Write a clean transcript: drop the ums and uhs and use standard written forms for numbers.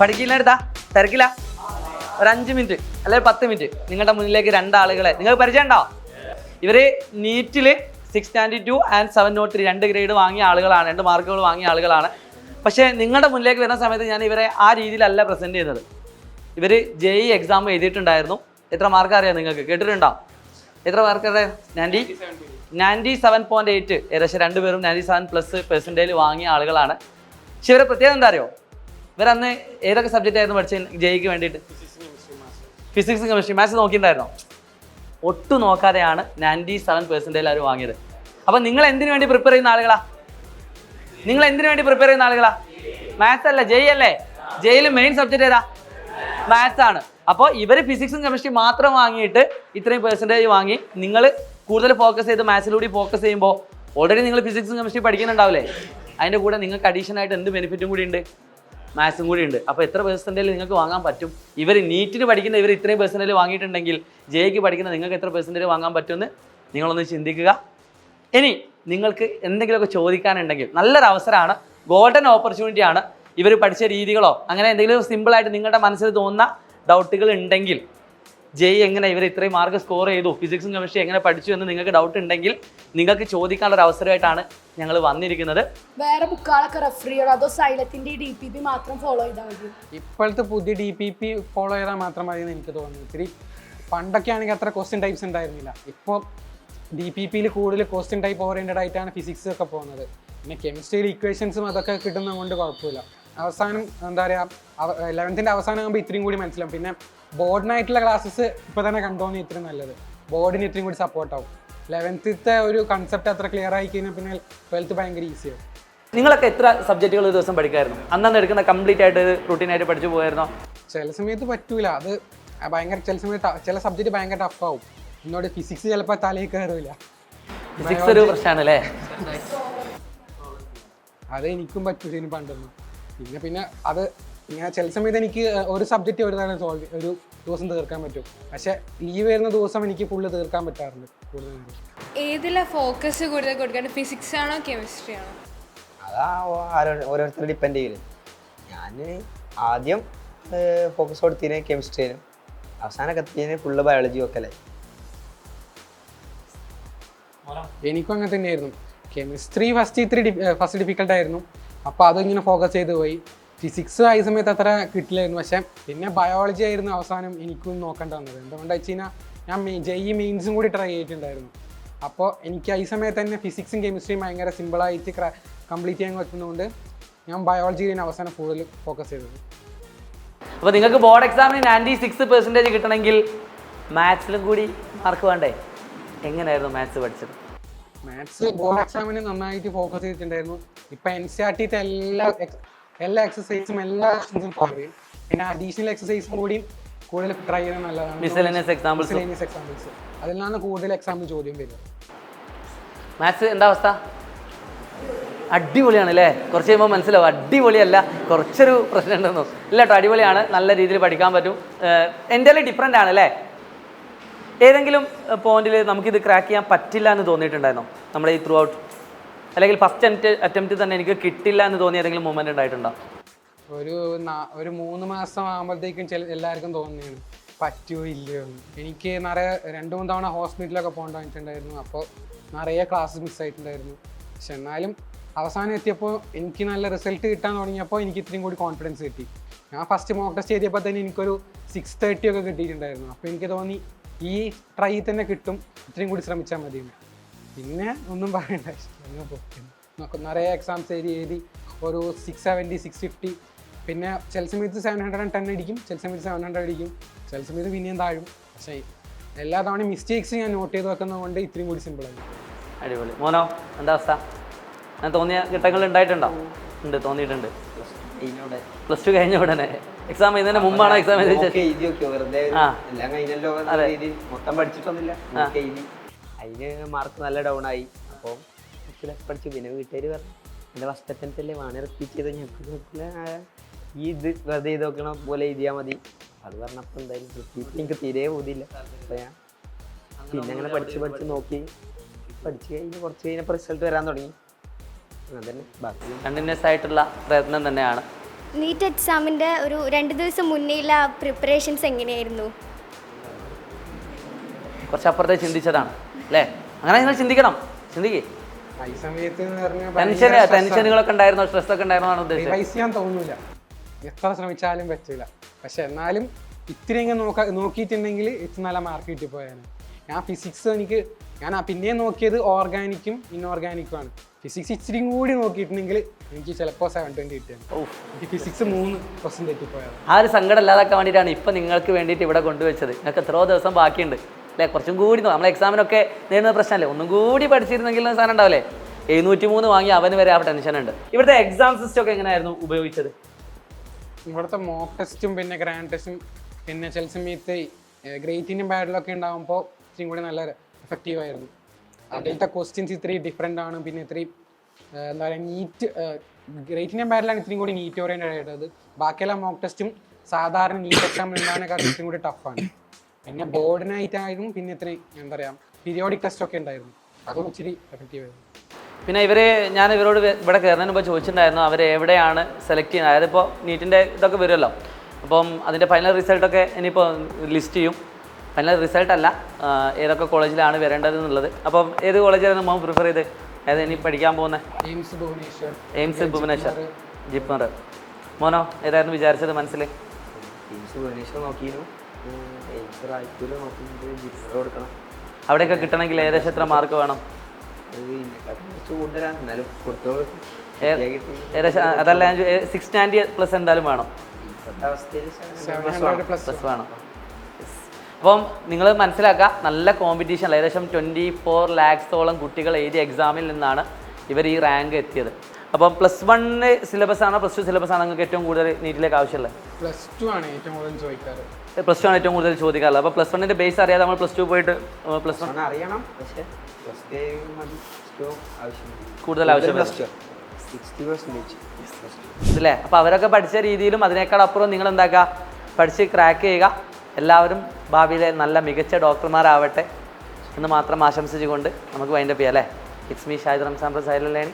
പഠിക്കില്ലെടുത്താ തിരക്കില്ല. ഒരു 5 മിനിറ്റ് അല്ലെങ്കിൽ 10 മിനിറ്റ് നിങ്ങളുടെ മുന്നിലേക്ക് 2 ആളുകളെ നിങ്ങൾക്ക് പരിചയം ഉണ്ടോ? ഇവർ നീറ്റിൽ 692 and 703 2 ഗ്രേഡ് വാങ്ങിയ ആളുകളാണ്, 2 മാർക്കുകൾ വാങ്ങിയ ആളുകളാണ്. പക്ഷേ നിങ്ങളുടെ മുന്നിലേക്ക് വരുന്ന സമയത്ത് ഞാൻ ഇവരെ ആ രീതിയിലല്ല പ്രസൻറ്റ് ചെയ്യുന്നത്. ഇവർ JEE എക്സാം എഴുതിയിട്ടുണ്ടായിരുന്നു. എത്ര മാർക്ക് അറിയാം നിങ്ങൾക്ക്? കേട്ടിട്ടുണ്ടോ? എത്ര മാർക്ക് അറിയാം? 97.8. ഏകദേശം 2 പേരും 97+ വാങ്ങിയ ആളുകളാണ്. പക്ഷെ ഇവരെ പ്രത്യേകത എന്താ അറിയോ? ഇവരന്ന് ഏതൊക്കെ സബ്ജക്റ്റ് ആയിരുന്നു പഠിച്ചത് JEEക്ക് വേണ്ടിയിട്ട്? ഫിസിക്സ്, കെമിസ്ട്രി, മാത്സ് നോക്കിയിട്ടുണ്ടായിരുന്നോ? ഒട്ടും നോക്കാതെയാണ് 97% അവർ വാങ്ങിയത്. അപ്പം നിങ്ങൾ എന്തിനു വേണ്ടി പ്രിപ്പയർ ചെയ്യുന്ന ആളുകളാ? മാത്സ് അല്ല, JEE അല്ലേ? JEEയിൽ മെയിൻ സബ്ജക്റ്റ് ഏതാ? മാത്സ് ആണ്. അപ്പോൾ ഇവർ ഫിസിക്സും കെമിസ്ട്രി മാത്രം വാങ്ങിയിട്ട് ഇത്രയും പെർസെൻറ്റേജ് വാങ്ങി. നിങ്ങൾ കൂടുതൽ ഫോക്കസ് ചെയ്ത് മാത്സിലൂടെ ഫോക്കസ് ചെയ്യുമ്പോൾ ഓൾറെഡി നിങ്ങൾ ഫിസിക്സും കെമിസ്ട്രി പഠിക്കുന്നുണ്ടാവില്ലേ? അതിൻ്റെ കൂടെ നിങ്ങൾക്ക് അഡീഷണൽ ആയിട്ട് എന്ത് ബെനിഫിറ്റും കൂടി ഉണ്ട്? മാത്സും കൂടി ഉണ്ട്. അപ്പോൾ എത്ര പെർസെൻറ്റേജ് നിങ്ങൾക്ക് വാങ്ങാൻ പറ്റും? ഇവർ നീറ്റിന് പഠിക്കുന്ന ഇവർ ഇത്രയും പെർസെൻറ്റേജ് വാങ്ങിയിട്ടുണ്ടെങ്കിൽ JEEക്ക് പഠിക്കുന്ന നിങ്ങൾക്ക് എത്ര പെർസെൻറ്റേജ് വാങ്ങാൻ പറ്റുമെന്ന് നിങ്ങളൊന്ന് ചിന്തിക്കുക. ഇനി നിങ്ങൾക്ക് എന്തെങ്കിലുമൊക്കെ ചോദിക്കാനുണ്ടെങ്കിൽ നല്ലൊരു അവസരമാണ്, ഗോൾഡൻ ഓപ്പർച്യൂണിറ്റിയാണ്. ഇവർ പഠിച്ച രീതികളോ അങ്ങനെ എന്തെങ്കിലും സിമ്പിളായിട്ട് നിങ്ങളുടെ മനസ്സിൽ തോന്നുന്ന ഡൗട്ടുകൾ ഉണ്ടെങ്കിൽ, JEE എങ്ങനെ ഇവർ ഇത്രയും മാർക്ക് സ്കോർ ചെയ്തു, ഫിസിക്സും കെമിസ്ട്രി എങ്ങനെ പഠിച്ചു എന്ന് നിങ്ങൾക്ക് ഡൗട്ട് ഉണ്ടെങ്കിൽ നിങ്ങൾക്ക് ചോദിക്കാനുള്ള ഒരു അവസരമായിട്ടാണ് ഞങ്ങൾ വന്നിരിക്കുന്നത്. വേറെ ബുക്കുകളൊക്കെ റെഫർ ചെയ്യണം, അതോ സൈലത്തിന്റെ DPP മാത്രം ഫോളോ ചെയ്താൽ മതി? ഇപ്പോഴത്തെ പുതിയ DPP ഫോളോ ചെയ്താൽ മാത്രം മതി എന്ന് എനിക്ക് തോന്നുന്നു. ഇത്തിരി പണ്ടൊക്കെ ആണെങ്കിൽ അത്ര ക്വസ്റ്റ്യൻ ടൈപ്സ് ഉണ്ടായിരുന്നില്ല. ഇപ്പോൾ DPPയിൽ കൂടുതൽ ക്വസ്റ്റ്യൻ ടൈപ്പ് ഓറിയൻറ്റഡ് ആയിട്ടാണ് ഫിസിക്സ് ഒക്കെ പോകുന്നത്. പിന്നെ കെമിസ്ട്രിയിൽ ഇക്വേഷൻസും അതൊക്കെ കിട്ടുന്നത് കൊണ്ട് കുഴപ്പമില്ല. അവസാനം എന്താ പറയുക, 11th അവസാനം ആകുമ്പോൾ ഇത്രയും കൂടി മനസ്സിലാവും. പിന്നെ ബോർഡിനായിട്ടുള്ള ക്ലാസ്സസ് ഇപ്പോൾ തന്നെ കണ്ടുപോകുന്നത് ഇത്രയും നല്ലത്. ബോർഡിന് ഇത്രയും കൂടി സപ്പോർട്ടാവും. 11th ഒരു കൺസെപ്റ്റ് അത്ര ക്ലിയർ ആയി കഴിഞ്ഞാൽ പിന്നെ 12th ഭയങ്കര ഈസിയാവും. നിങ്ങളൊക്കെ എത്ര സബ്ജക്റ്റുകൾ ഒരു ദിവസം പഠിക്കായിരുന്നു? അന്നന്ന് എടുക്കുന്ന കംപ്ലീറ്റ് ആയിട്ട് റൂട്ടീനായിട്ട് പഠിച്ചു പോയായിരുന്നോ? ചില സമയത്ത് പറ്റൂല. അത് ഭയങ്കര ചില സബ്ജക്റ്റ് ഭയങ്കര ടഫാവും. എന്നോട് ഫിസിക്സ് ചിലപ്പോൾ തലയിൽ കയറില്ല. ഫിസിക്സ് ഒരു പ്രശ്നമാണല്ലേ? അത് എനിക്കും പറ്റൂല പണ്ടൊന്നും. പിന്നെ അത് ഇങ്ങനെ ചില സമയത്ത് എനിക്ക് ഒരു സബ്ജക്റ്റ് ഒരു ദിവസം തീർക്കാൻ പറ്റും. പക്ഷെ ലീവ് വരുന്ന ദിവസം എനിക്ക് ഫുള്ള് തീർക്കാൻ പറ്റാറുണ്ട്. കൂടുതൽ ഏതിലാ ഫോക്കസ് കൂടുതൽ കൊടുക്കേണ്ടത്? ഫിസിക്സ് ആണോ കെമിസ്ട്രി ആണോ? അതാ ഓരോരുത്തർ ഡിപ്പെൻഡ് ചെയ്യില്ല. ഞാൻ ആദ്യം ഫോക്കസ് കൊടുത്തതിന് കെമിസ്ട്രിയിലും, അവസാനമൊക്കെ എത്തിയതിന് ഫുള്ള് ബയോളജി ഒക്കെ അല്ലേ. എനിക്കും അങ്ങനെ തന്നെയായിരുന്നു. കെമിസ്ട്രി ഫസ്റ്റ് ഡിഫിക്കൽട്ടായിരുന്നു. അപ്പോൾ അതിങ്ങനെ ഫോക്കസ് ചെയ്ത് പോയി. ഫിസിക്സ് ആയ സമയത്ത് അത്ര കിട്ടില്ലായിരുന്നു. പക്ഷേ പിന്നെ ബയോളജി ആയിരുന്നു അവസാനം എനിക്കും നോക്കേണ്ടി വന്നത്. എന്തുകൊണ്ടാണെന്ന് വെച്ച് കഴിഞ്ഞാൽ ഞാൻ JEE മെയിൻസും കൂടി ട്രൈ ചെയ്തിട്ടുണ്ടായിരുന്നു. അപ്പോൾ എനിക്ക് ഈ സമയത്ത് തന്നെ ഫിസിക്സും കെമിസ്ട്രിയും ഭയങ്കര സിമ്പിളായിട്ട് കംപ്ലീറ്റ് ചെയ്യാൻ പറ്റുന്നതുകൊണ്ട് ഞാൻ ബയോളജിയിൽ അവസാനം കൂടുതൽ ഫോക്കസ് ചെയ്തത്. അപ്പോൾ നിങ്ങൾക്ക് ബോർഡ് എക്സാമിന് 96% കിട്ടണമെങ്കിൽ മാത്സിലും കൂടി മാർക്ക് വേണ്ടേ? എങ്ങനെയായിരുന്നു മാത്സ് പഠിച്ചത്? മാത്സ് ബോർഡ് എക്സാമിന് നന്നായിട്ട് ഫോക്കസ് ചെയ്തിട്ടുണ്ടായിരുന്നു. ഇപ്പം NCERT എല്ലാ എക്സസൈസും എല്ലാ ക്വസ്റ്റ്യൻസും പറയും. പിന്നെ അഡീഷണൽ എക്സസൈസും കൂടി കൂടുതൽ ട്രൈ ചെയ്യുന്നത് നല്ലതാണ്. മിസലേനിയസ് എക്സാമ്പിൾസ് അതിൽ നിന്നാണ് കൂടുതൽ എക്സാമിന് ചോദ്യം വരിക. മാത്സ് എന്താ അവസ്ഥ? അടിപൊളിയാണ് അല്ലേ? കുറച്ച് കഴിയുമ്പോൾ മനസ്സിലാവും അടിപൊളിയല്ല, കുറച്ചൊരു പ്രശ്നം ഉണ്ടെന്നു. ഇല്ല കേട്ടോ, അടിപൊളിയാണ്, നല്ല രീതിയിൽ പഠിക്കാൻ പറ്റും. എൻ്റെ ഡിഫറെൻ്റ് ആണ് അല്ലേ? ഏതെങ്കിലും പോയിന്റിൽ നമുക്കിത് ക്രാക്ക് ചെയ്യാൻ പറ്റില്ല എന്ന് തോന്നിയിട്ടുണ്ടായിരുന്നോ നമ്മുടെ ഈ ത്രൂ ഔട്ട്? അല്ലെങ്കിൽ ഫസ്റ്റ് അറ്റംപ്റ്റ് തന്നെ എനിക്ക് കിട്ടില്ല എന്ന് തോന്നിയ ഏതെങ്കിലും മൊമെന്റ് ഉണ്ടായിട്ടുണ്ടോ? ഒരു 3 മാസം ആകുമ്പോഴത്തേക്കും എല്ലാവർക്കും തോന്നിയാണ് പറ്റുമോ ഇല്ലയോ എന്ന്. എനിക്ക് നിറയെ 2-3 തവണ ഹോസ്പിറ്റലൊക്കെ പോകേണ്ടി വന്നിട്ടുണ്ടായിരുന്നു. അപ്പോൾ നിറയെ ക്ലാസ് മിസ്സായിട്ടുണ്ടായിരുന്നു. പക്ഷെ എന്നാലും അവസാനം എത്തിയപ്പോൾ എനിക്ക് നല്ല റിസൾട്ട് കിട്ടാൻ തുടങ്ങിയപ്പോൾ എനിക്ക് ഇത്രയും കൂടി കോൺഫിഡൻസ് കിട്ടി. ഞാൻ ഫസ്റ്റ് മോക്ക് ടെസ്റ്റ് ചെയ്തപ്പോൾ തന്നെ എനിക്കൊരു 630 ഒക്കെ കിട്ടിയിട്ടുണ്ടായിരുന്നു. അപ്പോൾ എനിക്ക് തോന്നി ഈ ട്രൈ തന്നെ കിട്ടും, ഇത്രയും കൂടി ശ്രമിച്ചാൽ മതിയെന്ന്. പിന്നെ ഒന്നും പറയണ്ട, നിറയെ എക്സാംസ് എഴുതി ഒരു 670, 650. പിന്നെ ചില സമയത്ത് 710 അടിക്കും, ചില സമയത്ത് 700 അടിക്കും, ചില സമയത്ത് പിന്നെയും താഴും. പക്ഷേ എല്ലാ തവണയും മിസ്റ്റേക്സ് ഞാൻ നോട്ട് ചെയ്ത് വെക്കുന്നത് കൊണ്ട് ഇത്രയും കൂടി സിമ്പിളായി. അടിപൊളി. മോനോ എന്താ അവസ്ഥ? ഞാൻ തോന്നിയ ഘട്ടങ്ങൾ ഉണ്ടായിട്ടുണ്ടോ? ഉണ്ട്, തോന്നിയിട്ടുണ്ട്. +2 കഴിഞ്ഞ ഉടനെ എക്സാം ചെയ്യുന്നതിന് മുമ്പാണോ എക്സാം മൊത്തം പഠിച്ചിട്ടൊന്നുമില്ല, അതിന് മാർക്ക് നല്ല ഡൗൺ ആയി. അപ്പോൾ പഠിച്ചു. പിന്നെ വീട്ടുകാർ പറഞ്ഞു എൻ്റെ ഫസ്റ്റ് അറ്റംപ്റ്റല്ലേ വേണേ റിപ്പീറ്റ് ചെയ്ത് ഞങ്ങൾക്ക് ഈ ഇത് വെറുതെ ചെയ്ത് നോക്കണ പോലെ എഴുതിയാൽ മതി. അത് പറഞ്ഞപ്പോൾ എന്തായാലും റിപ്പീറ്റ് എനിക്ക് തീരെ പോതില്ല. അപ്പോൾ ഞാൻ പിന്നെ അങ്ങനെ പഠിച്ച് നോക്കി പഠിച്ച് കഴിഞ്ഞ് കുറച്ച് കഴിഞ്ഞപ്പോൾ റിസൾട്ട് വരാൻ തുടങ്ങി. അതന്നെ ബാക്കി കണ്ടിന്യൂസ് ആയിട്ടുള്ള പ്രയത്നം തന്നെയാണ്. നീറ്റ് എക്സാമിൻ്റെ ഒരു 2 ദിവസം മുന്നേയുള്ള പ്രിപ്പറേഷൻസ് എങ്ങനെയായിരുന്നു? കുറച്ച് അപ്പുറത്തെ ചിന്തിച്ചതാണ് അല്ലേ? അങ്ങനെ നിങ്ങൾ ചിന്തിക്കേ. ഈ സമയത്ത് എന്ന് പറഞ്ഞാൽ ടെൻഷനുകളൊക്കെ ഉണ്ടായിരുന്നോ, സ്ട്രെസ് ഒക്കെ ഉണ്ടായിരുന്നോ ഉദ്ദേശിച്ചത്? റിവൈസ് ചെയ്യാൻ തോന്നൂല, എത്ര ശ്രമിച്ചാലും പറ്റില്ല. പക്ഷെ എന്നാലും ഇത്തിരിയെങ്കിലും നോക്കിയിട്ടുണ്ടെങ്കിൽ ഇത്ര നല്ല മാർക്ക് കിട്ടിപ്പോയാണ്. ഞാൻ ഫിസിക്സ് ഞാൻ പിന്നെയും നോക്കിയത് ഓർഗാനിക്കും ഇൻഓർഗാനിക്കും ആണ്. ഫിസിക്സ് ഇച്ചിരി കൂടി നോക്കിയിട്ടുണ്ടെങ്കിൽ എനിക്ക് ചിലപ്പോൾ 720 കിട്ടിയാണ്. എനിക്ക് ഫിസിക്സ് 3% തെറ്റിപ്പോയത്. ആ ഒരു സങ്കടം ഇല്ലാതാക്കാൻ വേണ്ടിയിട്ടാണ് ഇപ്പം നിങ്ങൾക്ക് വേണ്ടിയിട്ട് ഇവിടെ കൊണ്ടുവച്ചത്. നിങ്ങൾക്ക് എത്രയോ ദിവസം ബാക്കിയുണ്ട് അല്ലേ? കുറച്ചും കൂടി നമ്മളെ എക്സാമിനൊക്കെ നേടുന്ന പ്രശ്നമല്ലേ? ഒന്നും കൂടി പഠിച്ചിരുന്നെങ്കിൽ സാധനം ഉണ്ടാവില്ലേ? 703 വാങ്ങി അവന് വരെ ആ ടെൻഷനുണ്ട്. ഇവിടുത്തെ എക്സാം സിസ്റ്റം ഒക്കെ എങ്ങനെയായിരുന്നു ഉപയോഗിച്ചത്? ഇവിടുത്തെ മോക്ക് ടെസ്റ്റും പിന്നെ ഗ്രാൻഡ് ടെസ്റ്റും പിന്നെ ചില സമയത്ത് ഗ്രേറ്റിനും ബാഡിലൊക്കെ ഉണ്ടാകുമ്പോൾ ഇത്രയും കൂടി നല്ല എഫക്റ്റീവ് ആയിരുന്നു. അതിലത്തെ ക്വസ്റ്റ്യൻസ് ഇത്രയും ഡിഫറെൻ്റ് ആണ്. പിന്നെ ഇത്രയും എന്താ പറയുക, നീറ്റ് ഗ്രേറ്റിനും ബാഡിലാണ് ഇത്രയും കൂടി നീറ്റ് ഓറിയൻറ്റഡ് ആയിട്ടത്. ബാക്കിയെല്ലാം മോക്ക് ടെസ്റ്റും സാധാരണ നീറ്റ് എക്സാമിൽ ഉണ്ടാകുന്നതിനേക്കാൾ ഇത്രയും കൂടി ടഫാണ്. പിന്നെ ബോർഡിനായിട്ടായിരുന്നു പിന്നെ ഇത്രയും എന്താ പറയുക പീരിയോഡിക് ടെസ്റ്റ് ഒക്കെ ഉണ്ടായിരുന്നു, അതും ഇച്ചിരി എഫക്റ്റീവ് ആയിരുന്നു. പിന്നെ ഞാൻ ഇവരോട് ഇവിടെ കയറുന്നതിന് മുമ്പ് ചോദിച്ചിട്ടുണ്ടായിരുന്നു അവർ എവിടെയാണ് സെലക്ട് ചെയ്യുന്നത്. അതായത് ഇപ്പോൾ നീറ്റിൻ്റെ ഇതൊക്കെ വരുമല്ലോ, അപ്പം അതിൻ്റെ ഫൈനൽ റിസൾട്ടൊക്കെ ഇനിയിപ്പോൾ ലിസ്റ്റ് ചെയ്യും. ഫൈനൽ റിസൾട്ടല്ല, ഏതൊക്കെ കോളേജിലാണ് വരേണ്ടത് എന്നുള്ളത്. അപ്പം ഏത് കോളേജിലാണ് മോൻ പ്രിഫർ ചെയ്ത്? അതായത് ഇനി പഠിക്കാൻ പോകുന്നത്? എയിംസ് ഭുവനേശ്വർ, ജിപ്മർ. മോനോ ഏതായിരുന്നു വിചാരിച്ചത് മനസ്സിൽ? ഭുവനേശ്വർ നോക്കിയിരുന്നു, കൊടുക്കണം. അവിടെയൊക്കെ കിട്ടണമെങ്കിൽ ഏകദേശം എത്ര മാർക്ക് വേണം? കൂടുതലാണ്, എന്നാലും കൊടുത്തോളൂ. ഏകദേശം അതല്ല, 690+ എന്തായാലും വേണം, പ്ലസ് വേണം. അപ്പം നിങ്ങൾ മനസ്സിലാക്കുക, നല്ല കോമ്പറ്റീഷൻ, ഏകദേശം 24 lakhs-ഓളം കുട്ടികൾ എഴുതിയ എക്സാമിൽ നിന്നാണ് ഇവർ ഈ റാങ്ക് എത്തിയത്. അപ്പം +1 സിലബസ് ആണോ +2 സിലബസ് ആണോ നിങ്ങൾക്ക് ഏറ്റവും കൂടുതൽ നീറ്റിലേക്ക് ആവശ്യമുള്ളത്? +2 ആണ് ഏറ്റവും കൂടുതൽ ചോദിക്കാറ്. +2 ആണ് ഏറ്റവും കൂടുതൽ ചോദിക്കാറുള്ളത്. അപ്പോൾ +1-ൻ്റെ ബേസ് അറിയാതെ നമ്മൾ +2 പോയിട്ട് +1 അറിയണം, പക്ഷേ കൂടുതൽ ആവശ്യം ഇല്ലേ? അപ്പോൾ അവരൊക്കെ പഠിച്ച രീതിയിലും അതിനേക്കാൾ അപ്പുറം നിങ്ങൾ എന്താക്കുക, പഠിച്ച് ക്രാക്ക് ചെയ്യുക. എല്ലാവരും ഭാവിയിലെ നല്ല മികച്ച ഡോക്ടർമാരാവട്ടെ എന്ന് മാത്രം ആശംസിച്ചുകൊണ്ട് നമുക്ക് വൈൻഡപ്പ് ചെയ്യാം അല്ലേ? It's me Shahid Ramzan Prasad.